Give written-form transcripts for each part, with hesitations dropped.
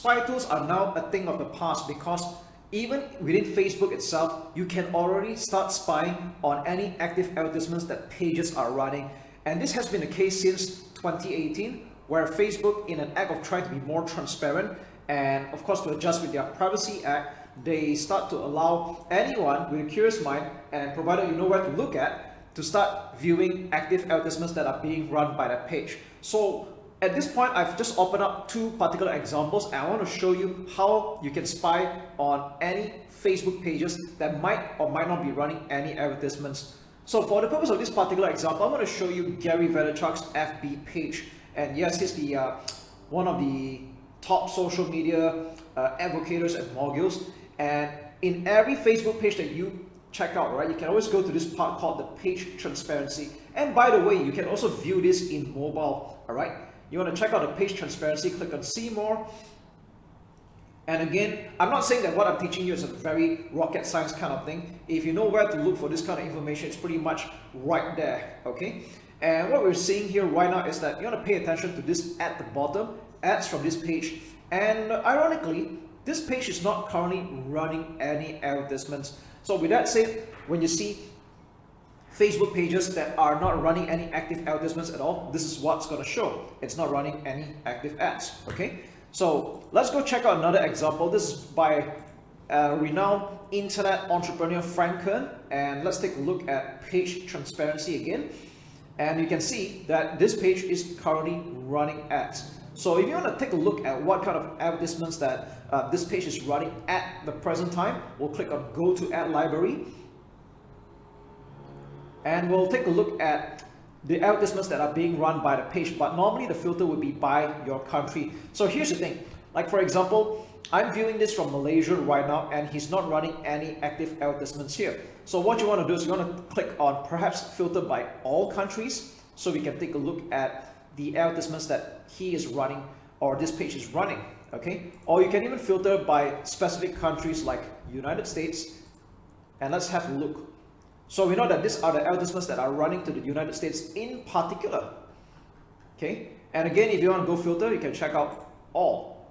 spy tools are now a thing of the past, because even within Facebook itself, you can already start spying on any active advertisements that pages are running. And this has been the case since 2018, where Facebook, in an act of trying to be more transparent and of course to adjust with their Privacy Act, they start to allow anyone with a curious mind, and provided you know where to look at, to start viewing active advertisements that are being run by that page. So at this point, I've just opened up two particular examples, and I want to show you how you can spy on any Facebook pages that might or might not be running any advertisements. So for the purpose of this particular example, I'm going to show you Gary Vaynerchuk's FB page. And yes, he's the one of the top social media advocates and moguls. And in every Facebook page that you check out, right, you can always go to this part called the page transparency. And by the way, you can also view this in mobile. All right. You want to check out the page transparency, click on see more. And again, I'm not saying that what I'm teaching you is a very rocket science kind of thing. If you know where to look for this kind of information, it's pretty much right there, okay? And what we're seeing here right now is that you want to pay attention to this at the bottom, ads from this page. And ironically, this page is not currently running any advertisements. So with that said, when you see Facebook pages that are not running any active advertisements at all, this is what's going to show. It's not running any active ads, okay? So let's go check out another example. This is by renowned internet entrepreneur Frank Kern, and let's take a look at page transparency again. And you can see that this page is currently running ads. So if you want to take a look at what kind of advertisements that this page is running at the present time, we'll click on go to ad library. And we'll take a look at the advertisements that are being run by the page, but normally the filter would be by your country. So here's the thing, like for example, I'm viewing this from Malaysia right now, and he's not running any active advertisements here. So what you want to do is you want to click on perhaps filter by all countries, so we can take a look at the advertisements that he is running or this page is running, okay? Or you can even filter by specific countries like United States, and let's have a look. So we know that these are the advertisements that are running to the United States in particular, okay? And again, if you want to go filter, you can check out all.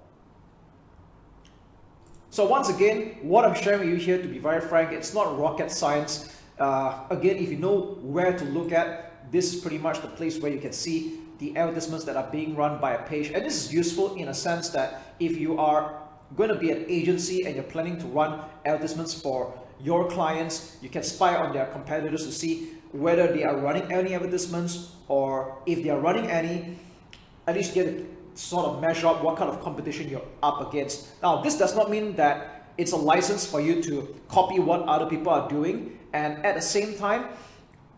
So once again, what I'm sharing with you here, to be very frank, it's not rocket science. Again, if you know where to look at, this is pretty much the place where you can see the advertisements that are being run by a page. And this is useful in a sense that if you are going to be an agency and you're planning to run advertisements for your clients, you can spy on their competitors to see whether they are running any advertisements, or if they are running any, at least you get to sort of measure up what kind of competition you're up against. Now, this does not mean that it's a license for you to copy what other people are doing, and at the same time,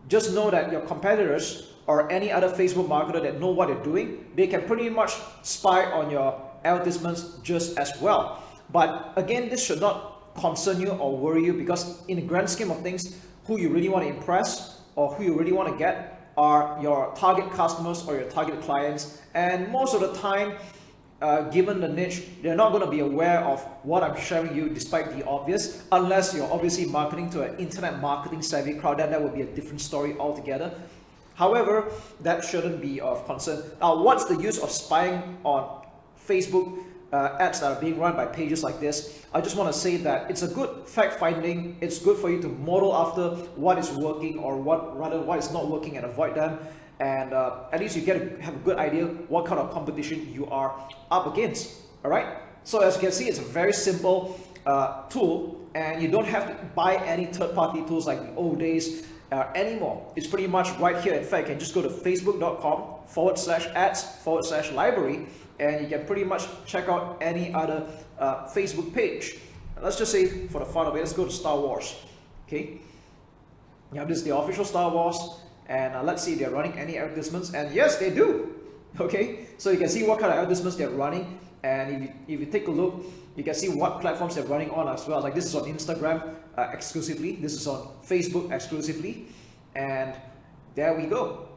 just know that your competitors or any other Facebook marketer that know what they're doing, they can pretty much spy on your advertisements just as well. But again, this should not concern you or worry you, because in the grand scheme of things, who you really want to impress or who you really want to get are your target customers or your target clients. And most of the time, given the niche, they're not going to be aware of what I'm sharing you, despite the obvious, unless you're obviously marketing to an internet marketing savvy crowd. Then that would be a different story altogether. However, that shouldn't be of concern. Now, what's the use of spying on Facebook ads that are being run by pages like this? I just want to say that it's a good fact finding. It's good for you to model after what is working, or what is not working, and avoid them. And at least you get to have a good idea what kind of competition you are up against. All right. So as you can see, it's a very simple tool, and you don't have to buy any third-party tools like the old days anymore. It's pretty much right here. In fact, you can just go to facebook.com/ads/library, and you can pretty much check out any other Facebook page. Let's just say, for the fun of it, let's go to Star Wars. Okay, now this is the official Star Wars, and let's see if they're running any advertisements, and yes, they do. Okay, so you can see what kind of advertisements they're running, and if you take a look, you can see what platforms they're running on as well. Like this is on Instagram exclusively, this is on Facebook exclusively, and there we go.